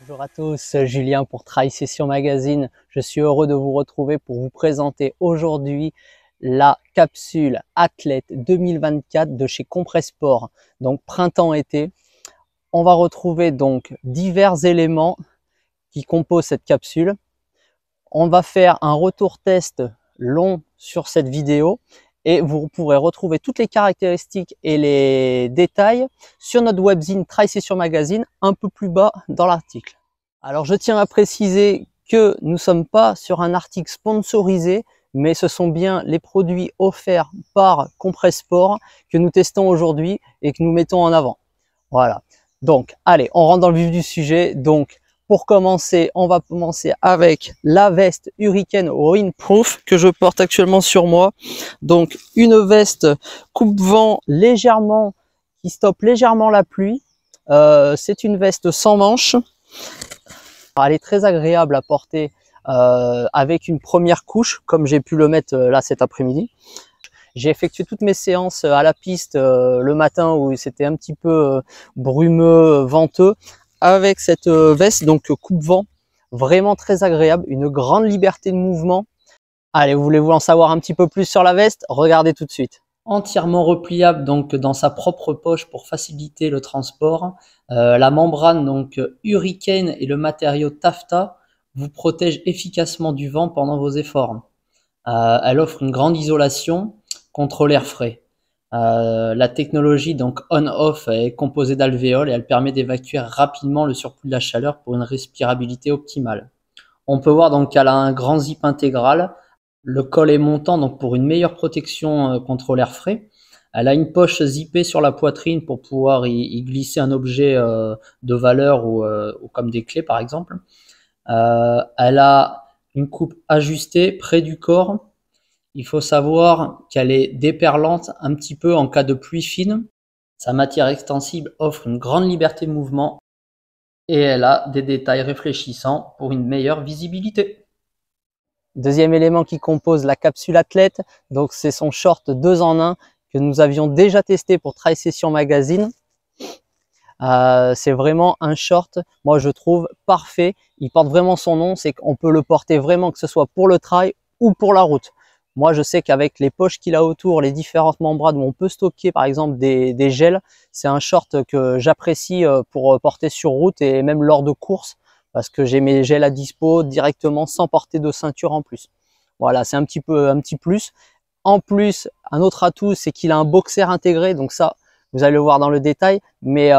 Bonjour à tous, Julien pour Trail Session Magazine. Je suis heureux de vous retrouver pour vous présenter aujourd'hui la capsule Athlète 2024 de chez Compressport. Donc printemps-été. On va retrouver donc divers éléments qui composent cette capsule. On va faire un retour test long sur cette vidéo et vous pourrez retrouver toutes les caractéristiques et les détails sur notre webzine Trail Session Magazine un peu plus bas dans l'article. Alors je tiens à préciser que nous ne sommes pas sur un article sponsorisé, mais ce sont bien les produits offerts par Compressport que nous testons aujourd'hui et que nous mettons en avant. Voilà. Donc allez, on rentre dans le vif du sujet. Donc pour commencer, on va commencer avec la veste Hurricane Windproof que je porte actuellement sur moi. Donc une veste coupe-vent légèrement, qui stoppe légèrement la pluie. C'est une veste sans manches. Elle est très agréable à porter avec une première couche, comme j'ai pu le mettre là cet après-midi. J'ai effectué toutes mes séances à la piste le matin où c'était un petit peu brumeux, venteux, avec cette veste donc coupe-vent, vraiment très agréable, une grande liberté de mouvement. Allez, voulez-vous en savoir un petit peu plus sur la veste? Regardez tout de suite. Entièrement repliable donc dans sa propre poche pour faciliter le transport. La membrane donc Hurricane et le matériau taffetas vous protègent efficacement du vent pendant vos efforts. Elle offre une grande isolation contre l'air frais. La technologie donc on-off est composée d'alvéoles et elle permet d'évacuer rapidement le surplus de la chaleur pour une respirabilité optimale. On peut voir donc qu'elle a un grand zip intégral. Le col est montant donc pour une meilleure protection contre l'air frais. Elle a une poche zippée sur la poitrine pour pouvoir y glisser un objet de valeur ou comme des clés par exemple. Elle a une coupe ajustée près du corps. Il faut savoir qu'elle est déperlante un petit peu en cas de pluie fine. Sa matière extensible offre une grande liberté de mouvement et elle a des détails réfléchissants pour une meilleure visibilité. Deuxième élément qui compose la capsule Athlète, donc c'est son short 2 en 1 que nous avions déjà testé pour Trail Session Magazine. C'est vraiment un short, moi je trouve parfait. Il porte vraiment son nom, c'est qu'on peut le porter vraiment que ce soit pour le trail ou pour la route. Moi, je sais qu'avec les poches qu'il a autour, les différentes membranes où on peut stocker par exemple des gels, c'est un short que j'apprécie pour porter sur route et même lors de courses parce que j'ai mes gels à dispo directement sans porter de ceinture en plus. Voilà, c'est un petit plus. En plus, un autre atout, c'est qu'il a un boxer intégré, donc ça, vous allez le voir dans le détail, mais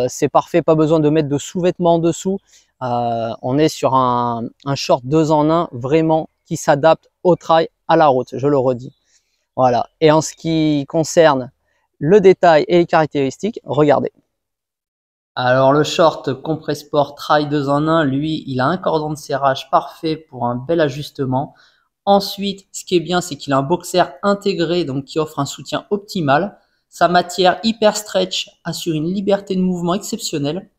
c'est parfait, pas besoin de mettre de sous-vêtements en dessous. On est sur un short 2 en 1 vraiment qui s'adapte au trail, à la route, je le redis. Voilà. Et en ce qui concerne le détail et les caractéristiques, regardez. Alors le short Compressport Trail 2 en 1, lui, il a un cordon de serrage parfait pour un bel ajustement. Ensuite, ce qui est bien, c'est qu'il a un boxer intégré, donc qui offre un soutien optimal. Sa matière hyper stretch assure une liberté de mouvement exceptionnelle.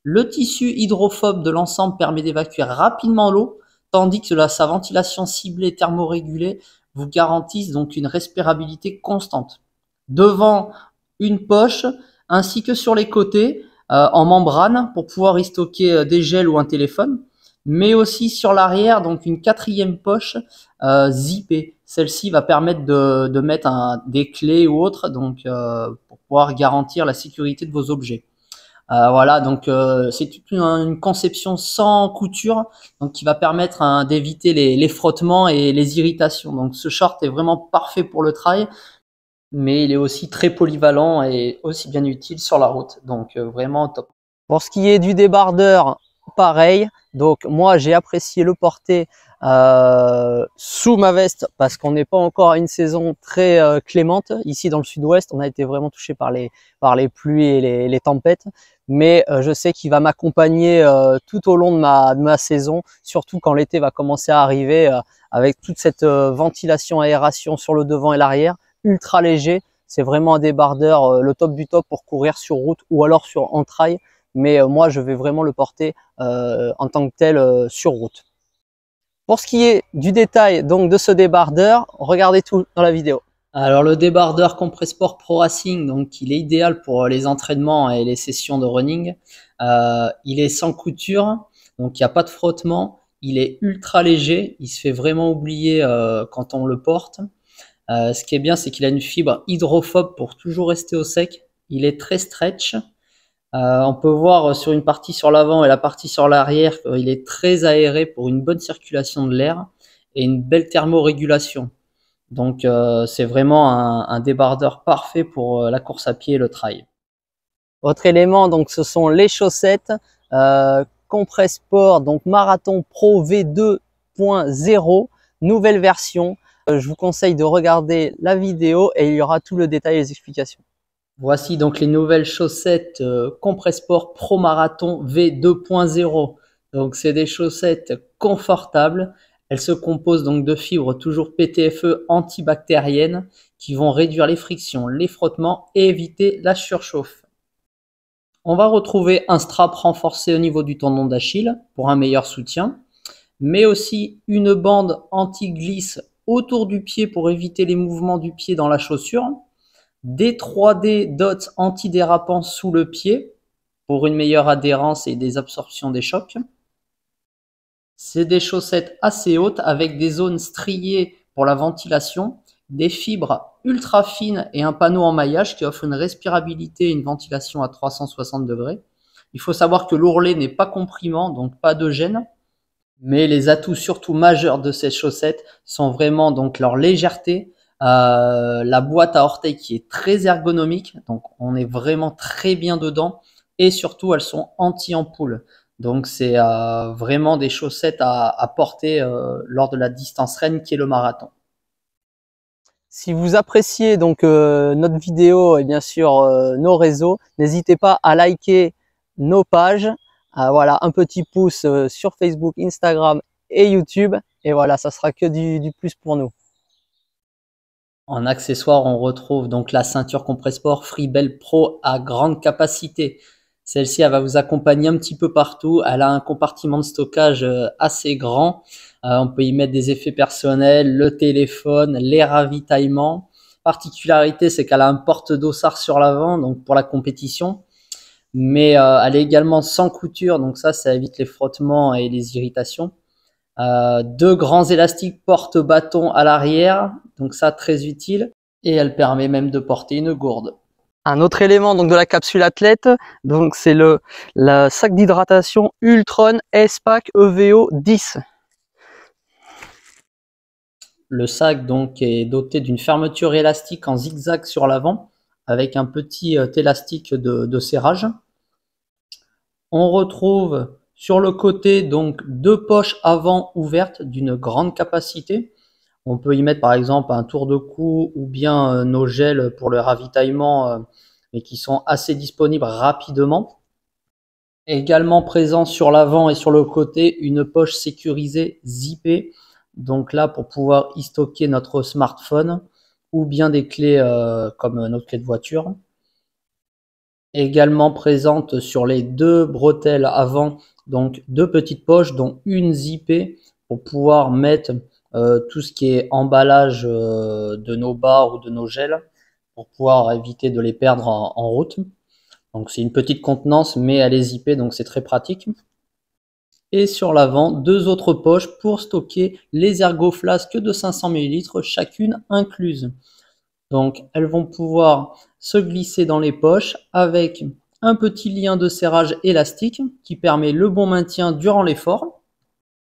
Le tissu hydrophobe de l'ensemble permet d'évacuer rapidement l'eau, tandis que sa ventilation ciblée thermorégulée vous garantisse donc une respirabilité constante. Devant, une poche, ainsi que sur les côtés, en membrane, pour pouvoir y stocker des gels ou un téléphone, mais aussi sur l'arrière, donc une 4e poche zippée. Celle-ci va permettre de mettre des clés ou autres, donc pour pouvoir garantir la sécurité de vos objets. Voilà, donc c'est toute une conception sans couture, donc qui va permettre d'éviter les frottements et les irritations. Donc ce short est vraiment parfait pour le trail, mais il est aussi très polyvalent et aussi bien utile sur la route. Donc vraiment top. Pour ce qui est du débardeur, pareil. Donc moi j'ai apprécié le porter sous ma veste parce qu'on n'est pas encore à une saison très clémente. Ici dans le sud-ouest, on a été vraiment touché par les pluies et les tempêtes. Mais je sais qu'il va m'accompagner tout au long de ma saison, surtout quand l'été va commencer à arriver avec toute cette ventilation, aération sur le devant et l'arrière, ultra léger. C'est vraiment un débardeur, le top du top pour courir sur route ou alors en trail. Mais moi, je vais vraiment le porter en tant que tel sur route. Pour ce qui est du détail donc de ce débardeur, regardez tout dans la vidéo. Alors le débardeur Compressport Pro Racing, donc il est idéal pour les entraînements et les sessions de running. Il est sans couture, donc il n'y a pas de frottement. Il est ultra léger, il se fait vraiment oublier quand on le porte. Ce qui est bien, c'est qu'il a une fibre hydrophobe pour toujours rester au sec. Il est très stretch. On peut voir sur une partie sur l'avant et la partie sur l'arrière qu'il est très aéré pour une bonne circulation de l'air et une belle thermorégulation. Donc c'est vraiment un débardeur parfait pour la course à pied et le trail. Autre élément, donc ce sont les chaussettes Compressport, donc Marathon Pro V2.0, nouvelle version. Je vous conseille de regarder la vidéo et il y aura tout le détail et les explications. Voici donc les nouvelles chaussettes Compressport Pro Marathon V2.0. Donc c'est des chaussettes confortables. Elles se composent donc de fibres toujours PTFE antibactériennes qui vont réduire les frictions, les frottements et éviter la surchauffe. On va retrouver un strap renforcé au niveau du tendon d'Achille pour un meilleur soutien, mais aussi une bande anti-glisse autour du pied pour éviter les mouvements du pied dans la chaussure, des 3D dots antidérapants sous le pied pour une meilleure adhérence et des absorptions des chocs. C'est des chaussettes assez hautes avec des zones striées pour la ventilation, des fibres ultra fines et un panneau en maillage qui offre une respirabilité et une ventilation à 360 degrés. Il faut savoir que l'ourlet n'est pas comprimant, donc pas de gêne. Mais les atouts surtout majeurs de ces chaussettes sont vraiment donc leur légèreté, la boîte à orteils qui est très ergonomique, donc on est vraiment très bien dedans, et surtout elles sont anti-ampoule. Donc c'est vraiment des chaussettes à porter lors de la distance reine qui est le marathon. Si vous appréciez donc notre vidéo et bien sûr nos réseaux, n'hésitez pas à liker nos pages. Voilà, un petit pouce sur Facebook, Instagram et YouTube. Et voilà, ça sera que du plus pour nous. En accessoire, on retrouve donc la ceinture Compressport Freebell Pro à grande capacité. Celle-ci, elle va vous accompagner un petit peu partout. Elle a un compartiment de stockage assez grand. On peut y mettre des effets personnels, le téléphone, les ravitaillements. Particularité, c'est qu'elle a un porte-dossard sur l'avant, donc pour la compétition. Mais elle est également sans couture, donc ça évite les frottements et les irritations. Deux grands élastiques porte-bâton à l'arrière, donc ça très utile. Et elle permet même de porter une gourde. Un autre élément donc de la capsule athlète, donc c'est le sac d'hydratation Ultron S-Pack EVO 10. Le sac donc est doté d'une fermeture élastique en zigzag sur l'avant avec un petit élastique de serrage. On retrouve sur le côté donc deux poches avant ouvertes d'une grande capacité. On peut y mettre par exemple un tour de cou ou bien nos gels pour le ravitaillement, mais qui sont assez disponibles rapidement. Également présent sur l'avant et sur le côté, une poche sécurisée zippée. Donc là, pour pouvoir y stocker notre smartphone ou bien des clés comme notre clé de voiture. Également présente sur les deux bretelles avant, donc deux petites poches, dont une zippée pour pouvoir mettre tout ce qui est emballage de nos barres ou de nos gels pour pouvoir éviter de les perdre en route. Donc c'est une petite contenance, mais elle est zippée, donc c'est très pratique. Et sur l'avant, deux autres poches pour stocker les ergoflasques de 500 ml, chacune incluse. Donc elles vont pouvoir se glisser dans les poches avec un petit lien de serrage élastique qui permet le bon maintien durant l'effort.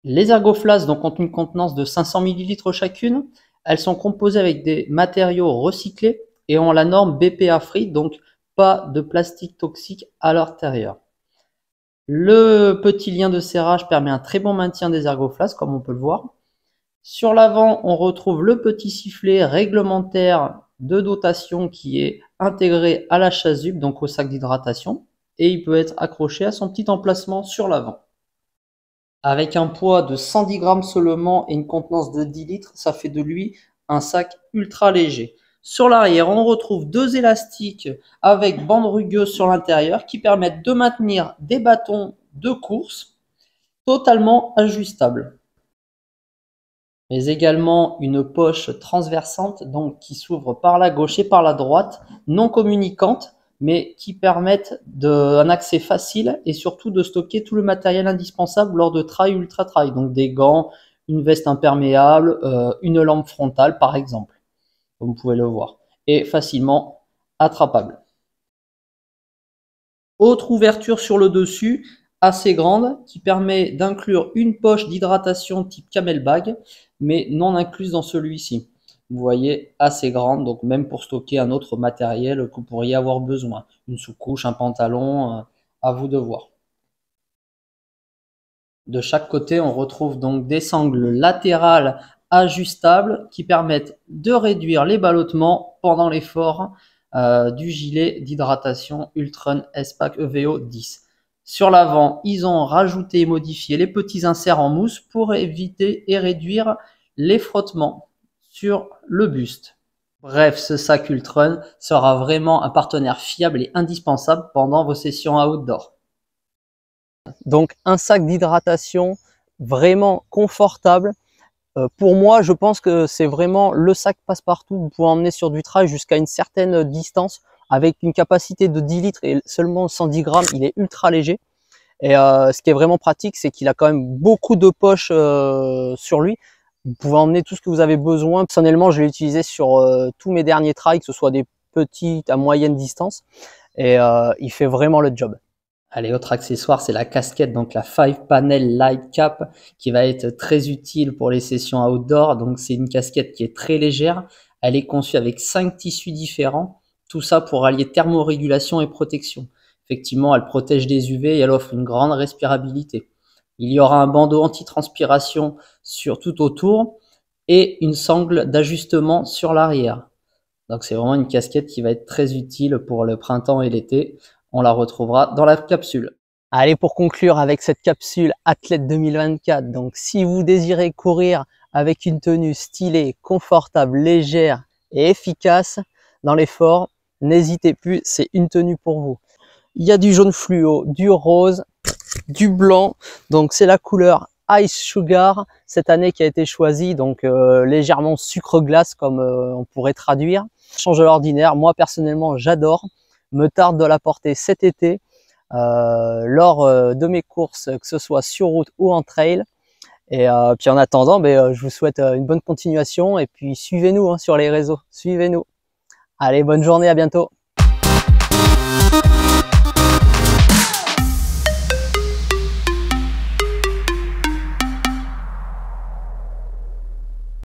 Les ergoflasques donc ont une contenance de 500 ml chacune. Elles sont composées avec des matériaux recyclés et ont la norme BPA Free, donc pas de plastique toxique à l'intérieur. Le petit lien de serrage permet un très bon maintien des ergoflasques, comme on peut le voir. Sur l'avant, on retrouve le petit sifflet réglementaire de dotation qui est intégré à la chasuble, donc au sac d'hydratation, et il peut être accroché à son petit emplacement sur l'avant. Avec un poids de 110 grammes seulement et une contenance de 10 litres, ça fait de lui un sac ultra léger. Sur l'arrière, on retrouve deux élastiques avec bande rugueuse sur l'intérieur qui permettent de maintenir des bâtons de course totalement ajustables. mais également une poche transversante, donc qui s'ouvre par la gauche et par la droite, non communicantes, mais qui permettent un accès facile et surtout de stocker tout le matériel indispensable lors de trail ultra trail, donc des gants, une veste imperméable, une lampe frontale par exemple, comme vous pouvez le voir, et facilement attrapable. Autre ouverture sur le dessus, assez grande, qui permet d'inclure une poche d'hydratation type camelbag, mais non incluse dans celui-ci. Vous voyez, assez grande, donc même pour stocker un autre matériel que vous pourriez avoir besoin. Une sous-couche, un pantalon, à vous de voir. De chaque côté, on retrouve donc des sangles latérales ajustables qui permettent de réduire les ballottements pendant l'effort du gilet d'hydratation Ultron S-Pack EVO 10. Sur l'avant, ils ont rajouté et modifié les petits inserts en mousse pour éviter et réduire les frottements sur le buste. Bref, ce sac Ultron sera vraiment un partenaire fiable et indispensable pendant vos sessions outdoor. Donc un sac d'hydratation vraiment confortable. Pour moi, je pense que c'est vraiment le sac passe-partout. Vous pouvez emmener sur du trail jusqu'à une certaine distance avec une capacité de 10 litres et seulement 110 grammes. Il est ultra léger. Et ce qui est vraiment pratique, c'est qu'il a quand même beaucoup de poches sur lui. Vous pouvez emmener tout ce que vous avez besoin. Personnellement, je l'ai utilisé sur tous mes derniers trails, que ce soit des petites à moyenne distance. Et il fait vraiment le job. Allez, autre accessoire, c'est la casquette, donc la 5 Panel Light Cap, qui va être très utile pour les sessions outdoor. Donc c'est une casquette qui est très légère. Elle est conçue avec 5 tissus différents. Tout ça pour allier thermorégulation et protection. Effectivement, elle protège des UV et elle offre une grande respirabilité. Il y aura un bandeau anti-transpiration sur tout autour et une sangle d'ajustement sur l'arrière. Donc c'est vraiment une casquette qui va être très utile pour le printemps et l'été. On la retrouvera dans la capsule. Allez, pour conclure avec cette capsule Athlète 2024, donc si vous désirez courir avec une tenue stylée, confortable, légère et efficace dans l'effort, n'hésitez plus, c'est une tenue pour vous. Il y a du jaune fluo, du rose, du blanc, donc c'est la couleur Ice Sugar cette année qui a été choisie, donc légèrement sucre glace comme on pourrait traduire. Change de l'ordinaire, moi personnellement j'adore, me tarde de la porter cet été lors de mes courses, que ce soit sur route ou en trail. Et puis en attendant, je vous souhaite une bonne continuation et puis suivez-nous sur les réseaux, suivez-nous. Allez, bonne journée, à bientôt.